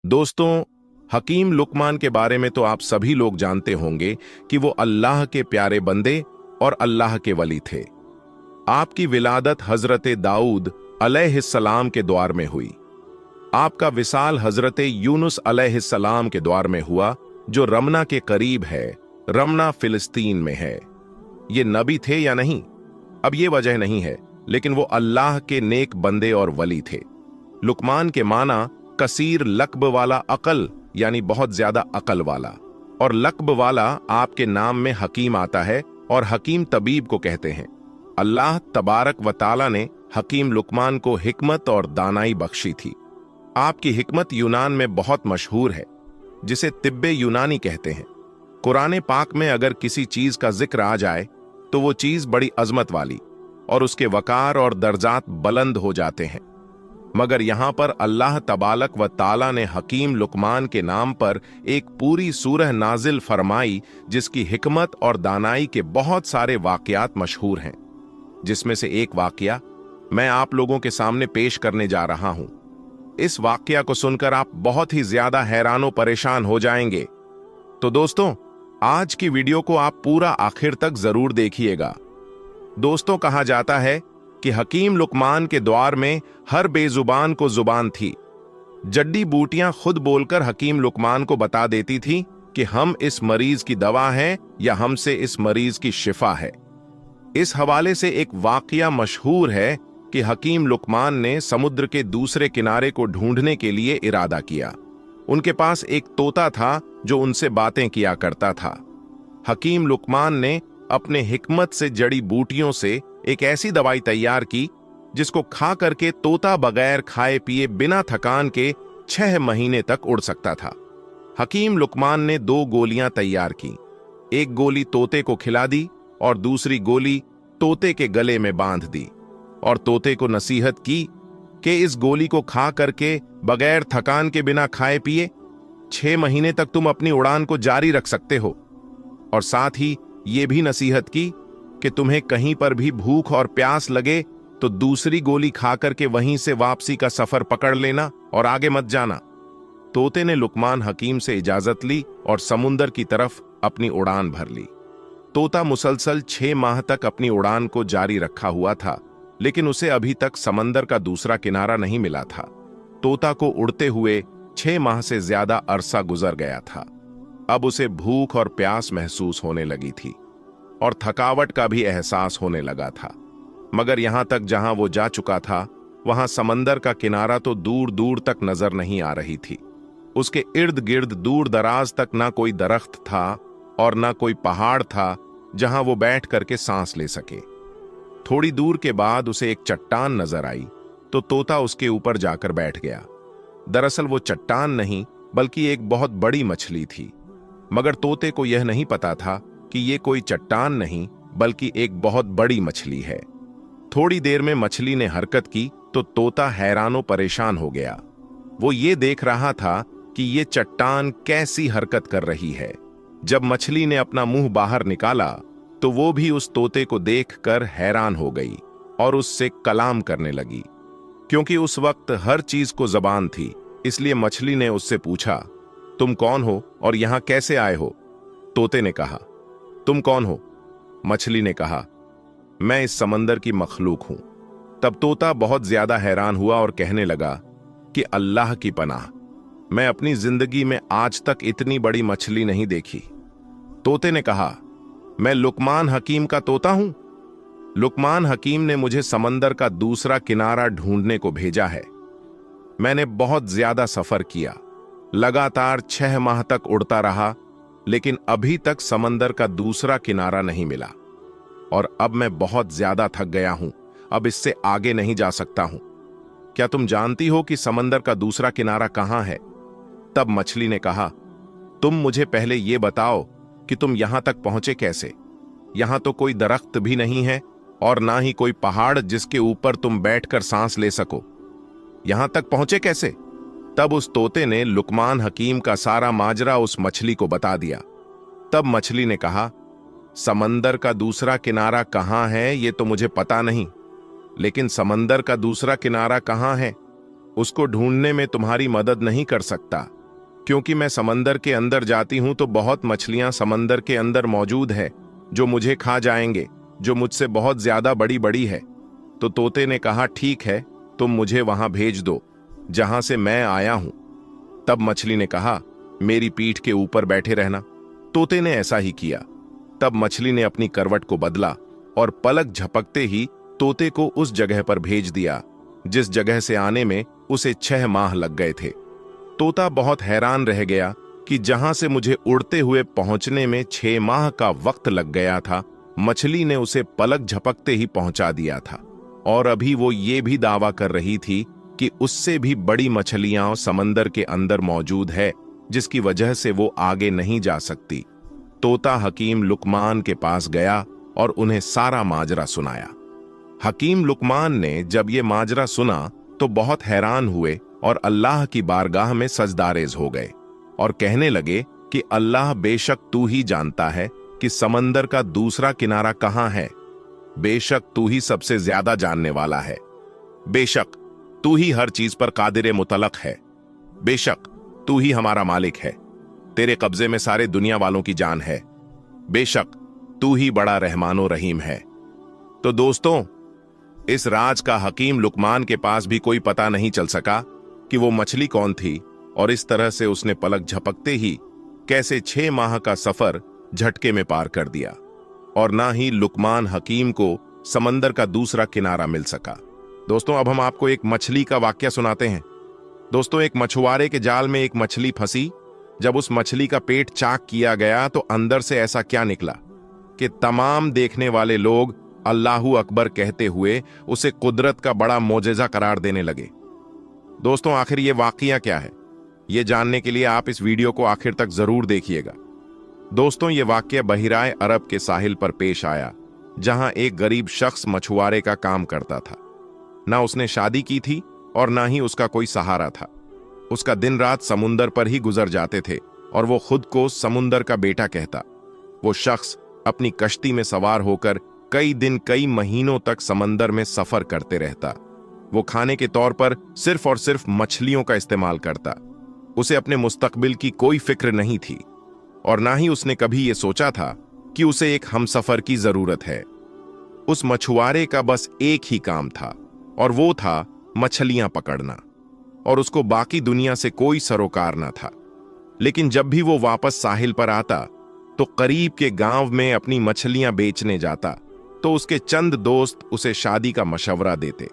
दोस्तों, हकीम लुकमान के बारे में तो आप सभी लोग जानते होंगे कि वो अल्लाह के प्यारे बंदे और अल्लाह के वली थे। आपकी विलादत हजरत दाऊद अलैहिस्सलाम के द्वार में हुई। आपका विसाल हजरत यूनुस अलैहिस्सलाम के द्वार में हुआ, जो रमना के करीब है। रमना फिलिस्तीन में है। ये नबी थे या नहीं, अब ये वजह नहीं है, लेकिन वो अल्लाह के नेक बंदे और वली थे। लुकमान के माना कसीर लक्ब वाला अकल, यानी बहुत ज्यादा अकल वाला, और लक्ब वाला आपके नाम में हकीम आता है, और हकीम तबीब को कहते हैं। अल्लाह तबारक व ताला ने हकीम लुकमान को हिकमत और दानाई बख्शी थी। आपकी हिकमत यूनान में बहुत मशहूर है, जिसे तिब्बे यूनानी कहते हैं। कुरान पाक में अगर किसी चीज का जिक्र आ जाए तो वो चीज बड़ी अजमत वाली और उसके वकार और दर्जात बुलंद हो जाते हैं। मगर यहां पर अल्लाह तबारक व ताला ने हकीम लुकमान के नाम पर एक पूरी सूरह नाजिल फरमाई, जिसकी हिकमत और दानाई के बहुत सारे वाकयात मशहूर हैं। जिसमें से एक वाकया मैं आप लोगों के सामने पेश करने जा रहा हूं। इस वाकया को सुनकर आप बहुत ही ज्यादा हैरानो परेशान हो जाएंगे। तो दोस्तों, आज की वीडियो को आप पूरा आखिर तक जरूर देखिएगा। दोस्तों, कहा जाता है कि हकीम लुकमान के द्वार में हर बेजुबान को जुबान थी। जड्डी बूटियां खुद बोलकर हकीम लुकमान को बता देती थी कि हम इस मरीज की दवा हैं या हमसे इस मरीज की शिफा है। इस हवाले से एक वाकया मशहूर है कि हकीम लुकमान ने समुद्र के दूसरे किनारे को ढूंढने के लिए इरादा किया। उनके पास एक तोता था जो उनसे बातें किया करता था। हकीम लुकमान ने अपने हिकमत से जड़ी बूटियों से एक ऐसी दवाई तैयार की जिसको खा करके तोता बगैर खाए पिए बिना थकान के 6 महीने तक उड़ सकता था। हकीम लुकमान ने 2 गोलियां तैयार की। एक गोली तोते को खिला दी और दूसरी गोली तोते के गले में बांध दी, और तोते को नसीहत की कि इस गोली को खा करके बगैर थकान के बिना खाए पिए 6 महीने तक तुम अपनी उड़ान को जारी रख सकते हो। और साथ ही ये भी नसीहत की कि तुम्हें कहीं पर भी भूख और प्यास लगे तो दूसरी गोली खाकर के वहीं से वापसी का सफर पकड़ लेना और आगे मत जाना। तोते ने लुकमान हकीम से इजाजत ली और समुंदर की तरफ अपनी उड़ान भर ली। तोता मुसलसल 6 माह तक अपनी उड़ान को जारी रखा हुआ था, लेकिन उसे अभी तक समंदर का दूसरा किनारा नहीं मिला था। तोता को उड़ते हुए 6 माह से ज्यादा अरसा गुजर गया था। अब उसे भूख और प्यास महसूस होने लगी थी और थकावट का भी एहसास होने लगा था। मगर यहां तक जहां वो जा चुका था, वहां समंदर का किनारा तो दूर दूर तक नजर नहीं आ रही थी। उसके इर्द गिर्द दूर दराज तक ना कोई दरख्त था और ना कोई पहाड़ था जहां वो बैठ करके सांस ले सके। थोड़ी दूर के बाद उसे एक चट्टान नजर आई तो तोता उसके ऊपर जाकर बैठ गया। दरअसल वो चट्टान नहीं बल्कि एक बहुत बड़ी मछली थी, मगर तोते को यह नहीं पता था कि ये कोई चट्टान नहीं बल्कि एक बहुत बड़ी मछली है। थोड़ी देर में मछली ने हरकत की तो तोता हैरानो परेशान हो गया। वो ये देख रहा था कि ये चट्टान कैसी हरकत कर रही है। जब मछली ने अपना मुंह बाहर निकाला तो वो भी उस तोते को देखकर हैरान हो गई और उससे कलाम करने लगी। क्योंकि उस वक्त हर चीज को जबान थी, इसलिए मछली ने उससे पूछा, तुम कौन हो और यहां कैसे आए हो? तोते ने कहा, तुम कौन हो? मछली ने कहा, मैं इस समंदर की मखलूक हूं। तब तोता बहुत ज्यादा हैरान हुआ और कहने लगा कि अल्लाह की पनाह, मैं अपनी जिंदगी में आज तक इतनी बड़ी मछली नहीं देखी। तोते ने कहा, मैं लुकमान हकीम का तोता हूं। लुकमान हकीम ने मुझे समंदर का दूसरा किनारा ढूंढने को भेजा है। मैंने बहुत ज्यादा सफर किया, लगातार 6 माह तक उड़ता रहा, लेकिन अभी तक समंदर का दूसरा किनारा नहीं मिला और अब मैं बहुत ज्यादा थक गया हूं। अब इससे आगे नहीं जा सकता हूं। क्या तुम जानती हो कि समंदर का दूसरा किनारा कहां है? तब मछली ने कहा, तुम मुझे पहले यह बताओ कि तुम यहां तक पहुंचे कैसे? यहां तो कोई दरख्त भी नहीं है और ना ही कोई पहाड़ जिसके ऊपर तुम बैठकर सांस ले सको। यहां तक पहुंचे कैसे? तब उस तोते ने लुकमान हकीम का सारा माजरा उस मछली को बता दिया। तब मछली ने कहा, समंदर का दूसरा किनारा कहाँ है ये तो मुझे पता नहीं, लेकिन समंदर का दूसरा किनारा कहाँ है उसको ढूंढने में तुम्हारी मदद नहीं कर सकता, क्योंकि मैं समंदर के अंदर जाती हूं तो बहुत मछलियां समंदर के अंदर मौजूद है जो मुझे खा जाएंगे, जो मुझसे बहुत ज्यादा बड़ी बड़ी है। तो तोते ने कहा, ठीक है, तुम मुझे वहां भेज दो जहां से मैं आया हूं। तब मछली ने कहा, मेरी पीठ के ऊपर बैठे रहना। तोते ने ऐसा ही किया। तब मछली ने अपनी करवट को बदला और पलक झपकते ही तोते को उस जगह पर भेज दिया जिस जगह से आने में उसे 6 माह लग गए थे। तोता बहुत हैरान रह गया कि जहां से मुझे उड़ते हुए पहुंचने में 6 माह का वक्त लग गया था, मछली ने उसे पलक झपकते ही पहुंचा दिया था। और अभी वो ये भी दावा कर रही थी कि उससे भी बड़ी मछलियां समंदर के अंदर मौजूद है, जिसकी वजह से वो आगे नहीं जा सकती। तोता हकीम लुकमान के पास गया और उन्हें सारा माजरा सुनाया। हकीम लुकमान ने जब ये माजरा सुना तो बहुत हैरान हुए और अल्लाह की बारगाह में सजदारेज हो गए और कहने लगे कि अल्लाह, बेशक तू ही जानता है कि समंदर का दूसरा किनारा कहाँ है। बेशक तू ही सबसे ज्यादा जानने वाला है। बेशक तू ही हर चीज पर कादिर मुतलक है। बेशक तू ही हमारा मालिक है। तेरे कब्जे में सारे दुनिया वालों की जान है। बेशक तू ही बड़ा रहमानो रहीम है। तो दोस्तों, इस राज का हकीम लुकमान के पास भी कोई पता नहीं चल सका कि वो मछली कौन थी, और इस तरह से उसने पलक झपकते ही कैसे 6 माह का सफर झटके में पार कर दिया, और ना ही लुकमान हकीम को समंदर का दूसरा किनारा मिल सका। दोस्तों, अब हम आपको एक मछली का वाक्य सुनाते हैं। दोस्तों, एक मछुआरे के जाल में एक मछली फंसी। जब उस मछली का पेट चाक किया गया तो अंदर से ऐसा क्या निकला कि तमाम देखने वाले लोग अल्लाहू अकबर कहते हुए उसे कुदरत का बड़ा मोजेजा करार देने लगे। दोस्तों, आखिर ये वाकया क्या है, ये जानने के लिए आप इस वीडियो को आखिर तक जरूर देखिएगा। दोस्तों, ये वाकया बहिराए अरब के साहिल पर पेश आया, जहां एक गरीब शख्स मछुआरे का काम करता था। ना उसने शादी की थी और ना ही उसका कोई सहारा था। उसका दिन रात समुंदर पर ही गुजर जाते थे और वो खुद को समुंदर का बेटा कहता। वो शख्स अपनी कश्ती में सवार होकर कई दिन कई महीनों तक समंदर में सफर करते रहता। वो खाने के तौर पर सिर्फ और सिर्फ मछलियों का इस्तेमाल करता। उसे अपने मुस्तकबिल की कोई फिक्र नहीं थी और ना ही उसने कभी ये सोचा था कि उसे एक हमसफर की जरूरत है। उस मछुआरे का बस एक ही काम था और वो था मछलियां पकड़ना, और उसको बाकी दुनिया से कोई सरोकार ना था। लेकिन जब भी वो वापस साहिल पर आता तो करीब के गांव में अपनी मछलियां बेचने जाता तो उसके चंद दोस्त उसे शादी का मशवरा देते।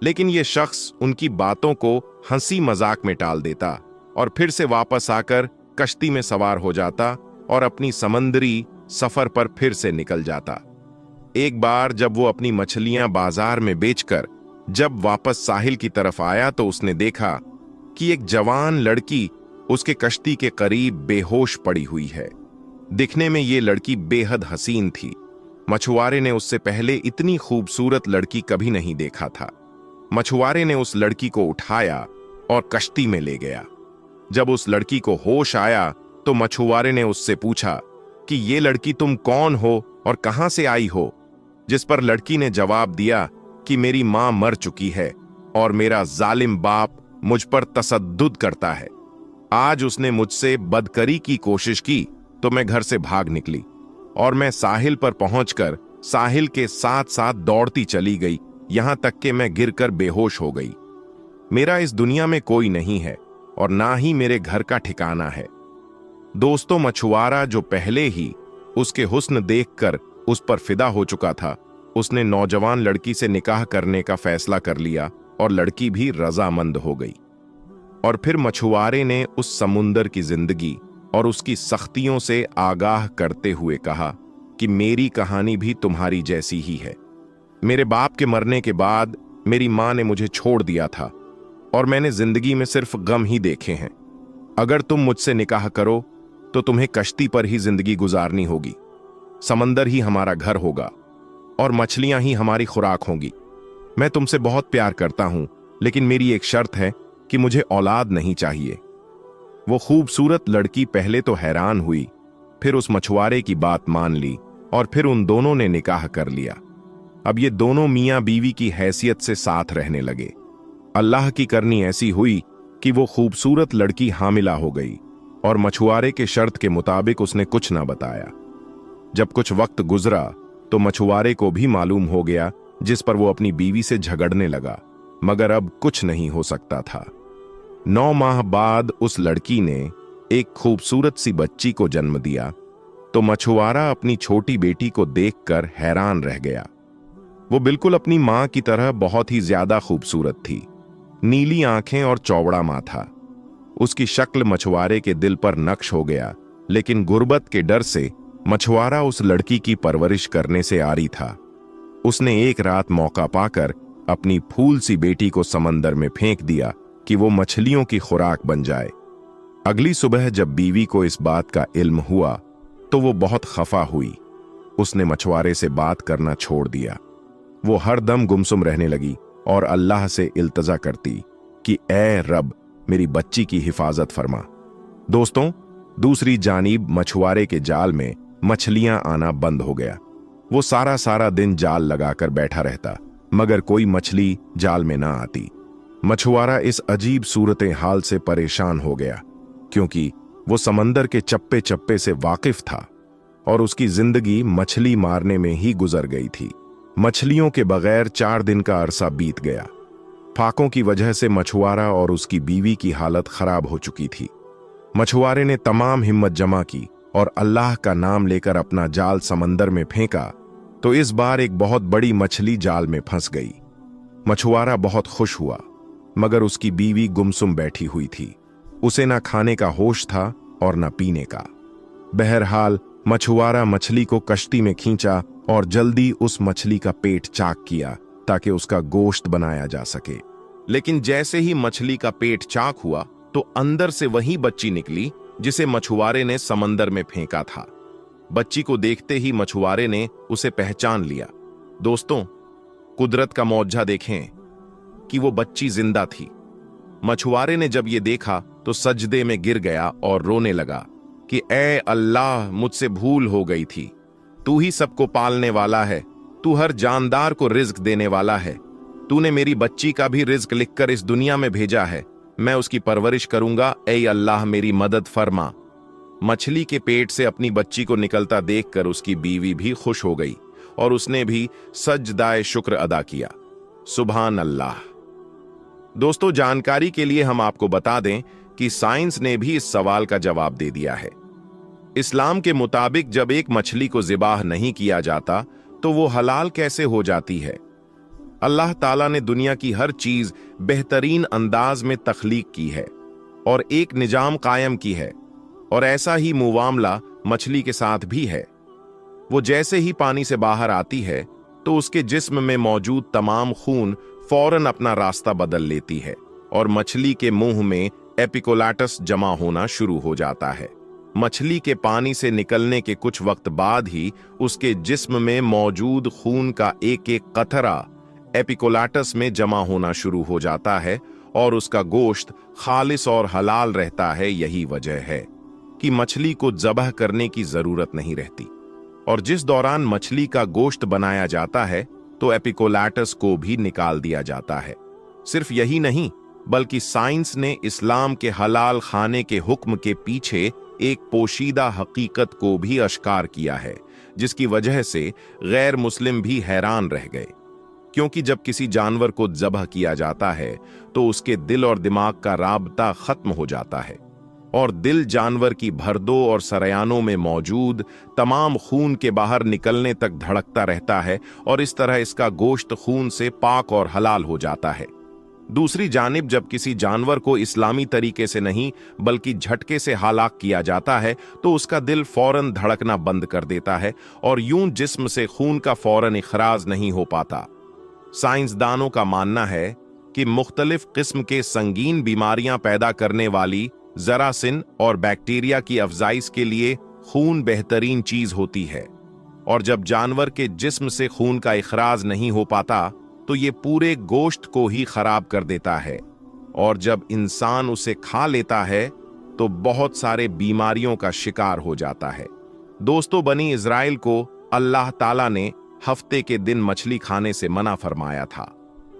लेकिन ये शख्स उनकी बातों को हंसी मजाक में टाल देता और फिर से वापस आकर कश्ती में सवार हो जाता और अपनी समंदरी सफर पर फिर से निकल जाता। एक बार जब वो अपनी मछलियां बाजार में बेचकर जब वापस साहिल की तरफ आया तो उसने देखा कि एक जवान लड़की उसके कश्ती के करीब बेहोश पड़ी हुई है। दिखने में ये लड़की बेहद हसीन थी। मछुआरे ने उससे पहले इतनी खूबसूरत लड़की कभी नहीं देखा था। मछुआरे ने उस लड़की को उठाया और कश्ती में ले गया। जब उस लड़की को होश आया तो मछुआरे ने उससे पूछा कि ये लड़की तुम कौन हो और कहां से आई हो, जिस पर लड़की ने जवाब दिया कि मेरी मां मर चुकी है और मेरा जालिम बाप मुझ पर तसद्दुद करता है। आज उसने मुझसे बदकरी की कोशिश की तो मैं घर से भाग निकली और मैं साहिल पर पहुंचकर साहिल के साथ साथ दौड़ती चली गई, यहां तक कि मैं गिरकर बेहोश हो गई। मेरा इस दुनिया में कोई नहीं है और ना ही मेरे घर का ठिकाना है। दोस्तों, मछुआरा जो पहले ही उसके हुस्न देखकर उस पर फिदा हो चुका था, उसने नौजवान लड़की से निकाह करने का फैसला कर लिया और लड़की भी रजामंद हो गई। और फिर मछुआरे ने उस समुंदर की जिंदगी और उसकी सख्तियों से आगाह करते हुए कहा कि मेरी कहानी भी तुम्हारी जैसी ही है। मेरे बाप के मरने के बाद मेरी मां ने मुझे छोड़ दिया था और मैंने जिंदगी में सिर्फ गम ही देखे हैं। अगर तुम मुझसे निकाह करो तो तुम्हें कश्ती पर ही जिंदगी गुजारनी होगी। समंदर ही हमारा घर होगा और मछलियां ही हमारी खुराक होंगी। मैं तुमसे बहुत प्यार करता हूं, लेकिन मेरी एक शर्त है कि मुझे औलाद नहीं चाहिए। वो खूबसूरत लड़की पहले तो हैरान हुई, फिर उस मछुआरे की बात मान ली और फिर उन दोनों ने निकाह कर लिया। अब ये दोनों मियां बीवी की हैसियत से साथ रहने लगे। अल्लाह की करनी ऐसी हुई कि वो खूबसूरत लड़की हामिला हो गई और मछुआरे के शर्त के मुताबिक उसने कुछ ना बताया। जब कुछ वक्त गुजरा तो मछुआरे को भी मालूम हो गया, जिस पर वो अपनी बीवी से झगड़ने लगा, मगर अब कुछ नहीं हो सकता था। 9 माह बाद उस लड़की ने एक खूबसूरत सी बच्ची को जन्म दिया तो मछुआरा अपनी छोटी बेटी को देखकर हैरान रह गया। वो बिल्कुल अपनी मां की तरह बहुत ही ज्यादा खूबसूरत थी, नीली आंखें और चौड़ा माथा। उसकी शक्ल मछुआरे के दिल पर नक्श हो गया, लेकिन गुर्बत के डर से मछुआरा उस लड़की की परवरिश करने से आरी था। उसने एक रात मौका पाकर अपनी फूल सी बेटी को समंदर में फेंक दिया कि वो मछलियों की खुराक बन जाए। अगली सुबह जब बीवी को इस बात का इल्म हुआ तो वो बहुत खफा हुई। उसने मछुआरे से बात करना छोड़ दिया। वो हर दम गुमसुम रहने लगी और अल्लाह से इल्तजा करती कि ए रब, मेरी बच्ची की हिफाजत फरमा। दोस्तों, दूसरी जानिब मछुआरे के जाल में मछलियां आना बंद हो गया। वो सारा दिन जाल लगाकर बैठा रहता, मगर कोई मछली जाल में ना आती। मछुआरा इस अजीब सूरत हाल से परेशान हो गया, क्योंकि वो समंदर के चप्पे चप्पे से वाकिफ था और उसकी जिंदगी मछली मारने में ही गुजर गई थी। मछलियों के बगैर 4 दिन का अरसा बीत गया। फाकों की वजह से मछुआरा और उसकी बीवी की हालत खराब हो चुकी थी। मछुआरे ने तमाम हिम्मत जमा की और अल्लाह का नाम लेकर अपना जाल समंदर में फेंका तो इस बार एक बहुत बड़ी मछली जाल में फंस गई। मछुआरा बहुत खुश हुआ, मगर उसकी बीवी गुमसुम बैठी हुई थी। उसे ना खाने का होश था और ना पीने का। बहरहाल मछुआरा मछली को कश्ती में खींचा और जल्दी उस मछली का पेट चाक किया ताकि उसका गोश्त बनाया जा सके। लेकिन जैसे ही मछली का पेट चाक हुआ तो अंदर से वही बच्ची निकली जिसे मछुआरे ने समंदर में फेंका था। बच्ची को देखते ही मछुआरे ने उसे पहचान लिया। दोस्तों, कुदरत का मौजज़ा देखें कि वो बच्ची जिंदा थी। मछुआरे ने जब ये देखा तो सजदे में गिर गया और रोने लगा कि ए अल्लाह, मुझसे भूल हो गई थी। तू ही सबको पालने वाला है, तू हर जानदार को रिज्क देने वाला है। तूने मेरी बच्ची का भी रिज्क लिखकर इस दुनिया में भेजा है, मैं उसकी परवरिश करूंगा। ए अल्लाह, मेरी मदद फरमा। मछली के पेट से अपनी बच्ची को निकलता देखकर उसकी बीवी भी खुश हो गई और उसने भी सजदाए शुक्र अदा किया। सुभान अल्लाह। दोस्तों, जानकारी के लिए हम आपको बता दें कि साइंस ने भी इस सवाल का जवाब दे दिया है। इस्लाम के मुताबिक जब एक मछली को ज़िबाह नहीं किया जाता तो वो हलाल कैसे हो जाती है? अल्लाह ताला ने दुनिया की हर चीज बेहतरीन अंदाज में तख्लीक की है और एक निजाम कायम की है, और ऐसा ही मुआमला मछली के साथ भी है। वो जैसे ही पानी से बाहर आती है तो उसके जिस्म में मौजूद तमाम खून फौरन अपना रास्ता बदल लेती है और मछली के मुंह में एपिकोलाटस जमा होना शुरू हो जाता है। मछली के पानी से निकलने के कुछ वक्त बाद ही उसके जिस्म में मौजूद खून का एक एक कतरा एपिकोलाटस में जमा होना शुरू हो जाता है और उसका गोश्त खालिस और हलाल रहता है। यही वजह है कि मछली को ज़बह करने की जरूरत नहीं रहती, और जिस दौरान मछली का गोश्त बनाया जाता है तो एपिकोलाटस को भी निकाल दिया जाता है। सिर्फ यही नहीं, बल्कि साइंस ने इस्लाम के हलाल खाने के हुक्म के पीछे एक पोशीदा हकीकत को भी अश्कार किया है, जिसकी वजह से गैर मुस्लिम भी हैरान रह गए। क्योंकि जब किसी जानवर को ज़बह किया जाता है तो उसके दिल और दिमाग का राबता खत्म हो जाता है, और दिल जानवर की भरदो और सरयानों में मौजूद तमाम खून के बाहर निकलने तक धड़कता रहता है, और इस तरह इसका गोश्त खून से पाक और हलाल हो जाता है। दूसरी जानिब जब किसी जानवर को इस्लामी तरीके से नहीं बल्कि झटके से हलाक किया जाता है तो उसका दिल फौरन धड़कना बंद कर देता है और यूं जिस्म से खून का फौरन इखराज नहीं हो पाता। साइंसदानों का मानना है कि मुख्तलिफ किस्म के संगीन बीमारियां पैदा करने वाली जरासिन और बैक्टीरिया की अफजाइश के लिए खून बेहतरीन चीज होती है, और जब जानवर के जिस्म से खून का इखराज नहीं हो पाता तो ये पूरे गोश्त को ही खराब कर देता है, और जब इंसान उसे खा लेता है तो बहुत सारे बीमारियों का शिकार हो जाता है। दोस्तों, बनी इजराइल को अल्लाह ताला ने हफ्ते के दिन मछली खाने से मना फरमाया था,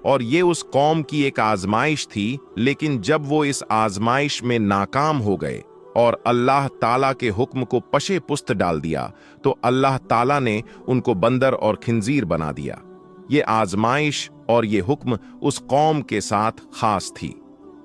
और ये उस कौम की एक आजमाइश थी। लेकिन जब वो इस आजमाइश में नाकाम हो गए और अल्लाह ताला के हुक्म को पशे पुस्त डाल दिया, तो अल्लाह ताला ने उनको बंदर और खिंजीर बना दिया। ये आजमाइश और ये हुक्म उस कौम के साथ खास थी।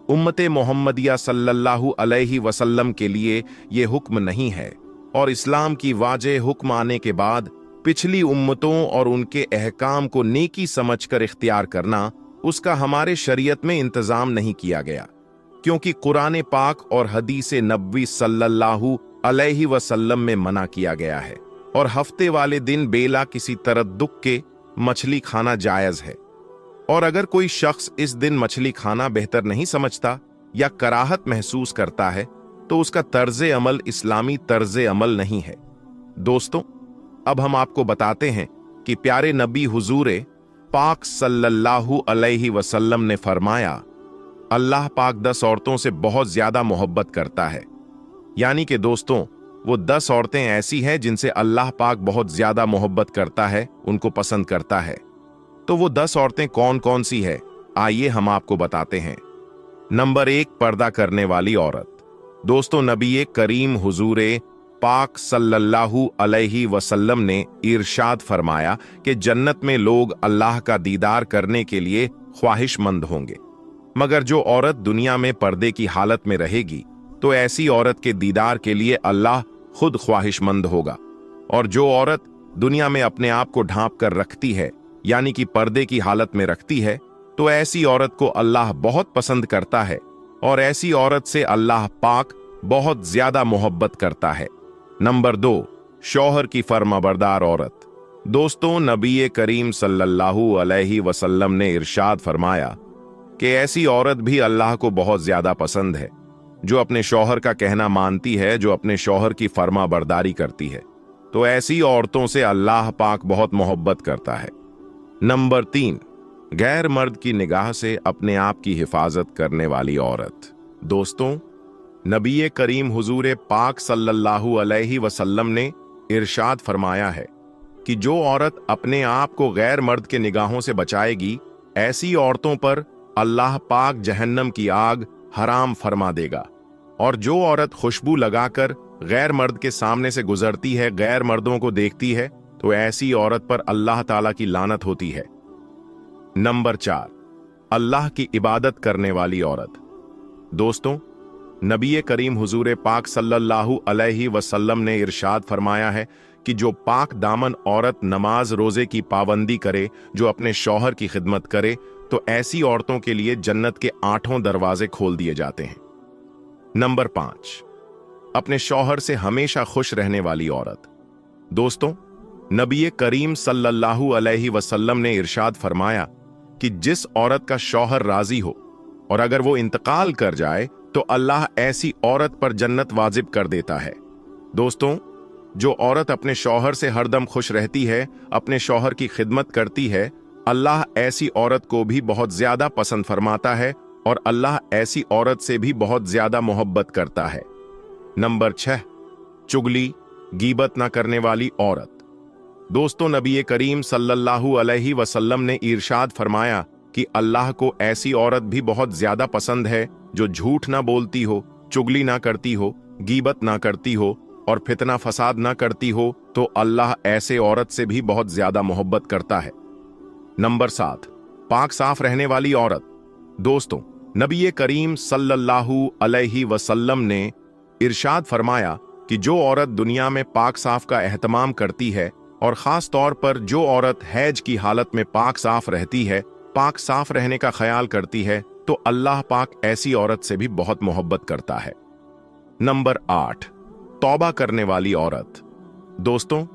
उम्मते मोहम्मदिया सल्लल्लाहु अलैहि वसल्लम के लिए ये हुक्म नहीं है, और इस्लाम की वाज़ेह हुक्म आने के बाद पिछली उम्मतों और उनके अहकाम को नेकी समझकर इख्तियार करना, उसका हमारे शरीयत में इंतजाम नहीं किया गया, क्योंकि कुरान पाक और हदीस नबवी सल्लल्लाहु अलैहि वसल्लम में मना किया गया है। और हफ्ते वाले दिन बेला किसी तरद्दुक के मछली खाना जायज है। और अगर कोई शख्स इस दिन मछली खाना बेहतर नहीं समझता या कराहत महसूस करता है, तो उसका तर्ज अमल इस्लामी तर्ज अमल नहीं है। दोस्तों, अब हम आपको बताते हैं कि प्यारे नबी हुजूरे पाक सल्लल्लाहु अलैहि वसल्लम ने फरमाया, अल्लाह पाक 10 औरतों से बहुत ज्यादा मोहब्बत करता है। यानी कि दोस्तों, वो 10 औरतें ऐसी हैं जिनसे अल्लाह पाक बहुत ज्यादा मोहब्बत करता है, उनको पसंद करता है। तो वो 10 औरतें कौन कौन सी है, आइए हम आपको बताते हैं। नंबर 1, पर्दा करने वाली औरत। दोस्तों, नबी करीम हुजूरे पाक सल्लल्लाहु अलैहि वसल्लम ने इरशाद फरमाया कि जन्नत में लोग अल्लाह का दीदार करने के लिए ख्वाहिशमंद होंगे, मगर जो औरत दुनिया में पर्दे की हालत में रहेगी, तो ऐसी औरत के दीदार के लिए अल्लाह खुद ख्वाहिशमंद होगा। और जो औरत दुनिया में अपने आप को ढांप कर रखती है, यानी कि पर्दे की हालत में रखती है, तो ऐसी औरत को अल्लाह बहुत पसंद करता है, और ऐसी औरत से अल्लाह पाक बहुत ज्यादा मोहब्बत करता है। नंबर 2, शौहर की फर्माबरदार औरत। दोस्तों, नबी करीम सल्लल्लाहु अलैहि वसल्लम ने इरशाद फरमाया कि ऐसी औरत भी अल्लाह को बहुत ज्यादा पसंद है जो अपने शौहर का कहना मानती है, जो अपने शौहर की फर्माबरदारी करती है। तो ऐसी औरतों से अल्लाह पाक बहुत मोहब्बत करता है। नंबर 3, गैर मर्द की निगाह से अपने आप की हिफाजत करने वाली औरत। दोस्तों, नबी करीम हुजूर पाक सल्लल्लाहु अलैहि वसल्लम ने इरशाद फरमाया है कि जो औरत अपने आप को गैर मर्द के निगाहों से बचाएगी, ऐसी औरतों पर अल्लाह पाक जहन्नम की आग हराम फरमा देगा। और जो औरत खुशबू लगाकर गैर मर्द के सामने से गुजरती है, गैर मर्दों को देखती है, तो ऐसी औरत पर अल्लाह ताला की लानत होती है। नंबर 4, अल्लाह की इबादत करने वाली औरत। दोस्तों, नबी करीम हुजूर पाक सल्लल्लाहु अलैहि वसल्लम ने इरशाद फरमाया है कि जो पाक दामन औरत नमाज रोजे की पाबंदी करे, जो अपने शौहर की खिदमत करे, तो ऐसी औरतों के लिए जन्नत के 8 दरवाजे खोल दिए जाते हैं। नंबर 5, अपने शौहर से हमेशा खुश रहने वाली औरत। दोस्तों, नबी करीम सल्लल्लाहु अलैहि वसल्लम ने इरशाद फरमाया कि जिस औरत का शौहर राजी हो और अगर वो इंतकाल कर जाए, तो अल्लाह ऐसी औरत पर जन्नत वाजिब कर देता है। दोस्तों, जो औरत अपने शौहर से हरदम खुश रहती है, अपने शौहर की खिदमत करती है, अल्लाह ऐसी औरत को भी बहुत ज्यादा पसंद फरमाता है और अल्लाह ऐसी औरत से भी बहुत ज्यादा मोहब्बत करता है। नंबर 6, चुगली गीबत न करने वाली औरत। दोस्तों, नबी करीम सल्लल्लाहु अलैहि वसल्लम ने इरशाद फरमाया कि अल्लाह को ऐसी औरत भी बहुत ज्यादा पसंद है जो झूठ ना बोलती हो, चुगली ना करती हो, गीबत ना करती हो और फितना फसाद ना करती हो, तो अल्लाह ऐसे औरत से भी बहुत ज्यादा मोहब्बत करता है। नंबर 7, पाक साफ रहने वाली औरत। दोस्तों, नबी करीम सल्लल्लाहु अलैहि वसल्लम ने इरशाद फरमाया कि जो औरत दुनिया में पाक साफ का एहतमाम करती है, और खास तौर पर जो औरत हैज की हालत में पाक साफ रहती है, पाक साफ रहने का ख्याल करती है, तो अल्लाह पाक ऐसी औरत से भी बहुत मोहब्बत करता है। नंबर 8, तौबा करने वाली औरत। दोस्तों,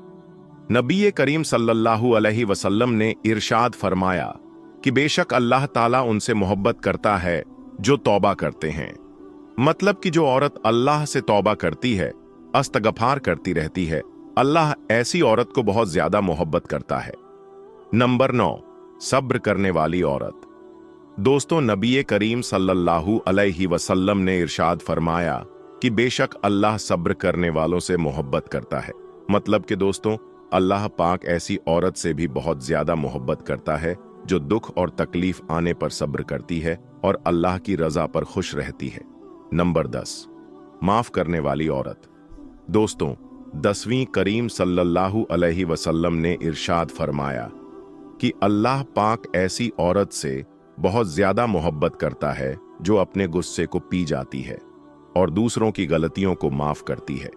नबी करीम सल्लल्लाहु अलैहि वसल्लम ने इरशाद फरमाया कि बेशक अल्लाह ताला उनसे मोहब्बत करता है जो तौबा करते हैं। मतलब कि जो औरत अल्लाह से तौबा करती है, अस्तगफार करती रहती है, अल्लाह ऐसी औरत को बहुत ज्यादा मोहब्बत करता है। नंबर 9, सब्र करने वाली औरत। दोस्तों, नबी करीम सल्लल्लाहु अलैहि वसल्लम ने इरशाद फरमाया कि बेशक अल्लाह सब्र करने वालों से मोहब्बत करता है। मतलब कि दोस्तों, अल्लाह पाक ऐसी औरत से भी बहुत ज्यादा मोहब्बत करता है जो दुख और तकलीफ आने पर सब्र करती है और अल्लाह की रजा पर खुश रहती है। नंबर 10, माफ करने वाली औरत। दोस्तों, 10वीं करीम सल्लल्लाहु अलैहि वसल्लम ने इरशाद फरमाया कि अल्लाह पाक ऐसी औरत से बहुत ज्यादा मोहब्बत करता है जो अपने गुस्से को पी जाती है और दूसरों की गलतियों को माफ करती है।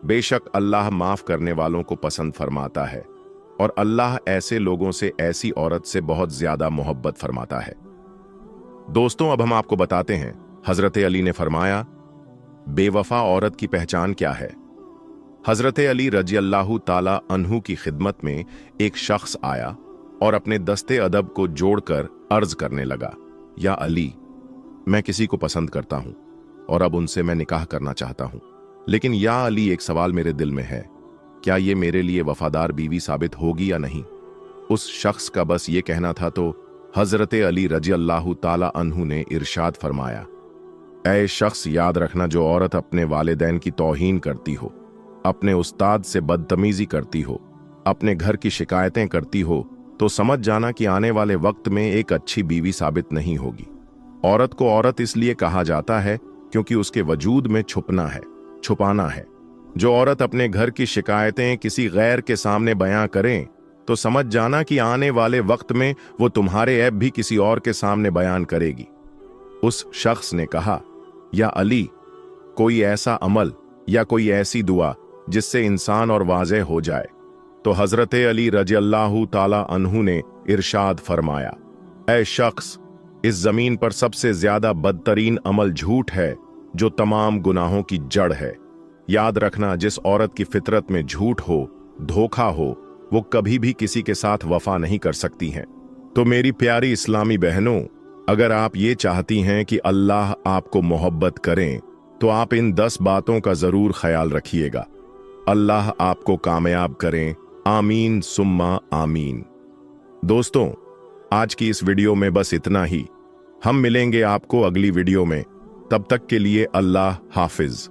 बेशक अल्लाह माफ करने वालों को पसंद फरमाता है और अल्लाह ऐसे लोगों से, ऐसी औरत से बहुत ज्यादा मोहब्बत फरमाता है। दोस्तों, अब हम आपको बताते हैं हजरत अली ने फरमाया, बेवफा औरत की पहचान क्या है। हजरत अली रजी अल्लाह ताला अन्हु की खिदमत में एक शख्स आया और अपने दस्ते अदब को जोड़कर अर्ज करने लगा, या अली, मैं किसी को पसंद करता हूं और अब उनसे मैं निकाह करना चाहता हूं, लेकिन या अली, एक सवाल मेरे दिल में है, क्या ये मेरे लिए वफादार बीवी साबित होगी या नहीं। उस शख्स का बस ये कहना था तो हजरत अली रजी अल्लाह ताला अन्हु ने इरशाद फरमाया, ऐ शख्स, याद रखना, जो औरत अपने वालिदैन की तौहीन करती हो, अपने उस्ताद से बदतमीजी करती हो, अपने घर की शिकायतें करती हो, तो समझ जाना कि आने वाले वक्त में एक अच्छी बीवी साबित नहीं होगी। औरत को औरत इसलिए कहा जाता है क्योंकि उसके वजूद में छुपना है, छुपाना है। जो औरत अपने घर की शिकायतें किसी गैर के सामने बयां करें तो समझ जाना कि आने वाले वक्त में वो तुम्हारे ऐब भी किसी और के सामने बयान करेगी। उस शख्स ने कहा, या अली, कोई ऐसा अमल या कोई ऐसी दुआ जिससे इंसान और वाज़ेह हो जाए। तो हजरत अली रजी अल्लाह ताला अन्हु ने इरशाद फरमाया, ऐ शख्स, इस जमीन पर सबसे ज्यादा बदतरीन अमल झूठ है जो तमाम गुनाहों की जड़ है। याद रखना, जिस औरत की फितरत में झूठ हो, धोखा हो, वो कभी भी किसी के साथ वफा नहीं कर सकती हैं। तो मेरी प्यारी इस्लामी बहनों, अगर आप ये चाहती हैं कि अल्लाह आपको मोहब्बत करें तो आप इन 10 बातों का जरूर ख्याल रखिएगा। अल्लाह आपको कामयाब करें। आमीन सुम्मा आमीन। दोस्तों, आज की इस वीडियो में बस इतना ही। हम मिलेंगे आपको अगली वीडियो में। तब तक के लिए अल्लाह हाफिज।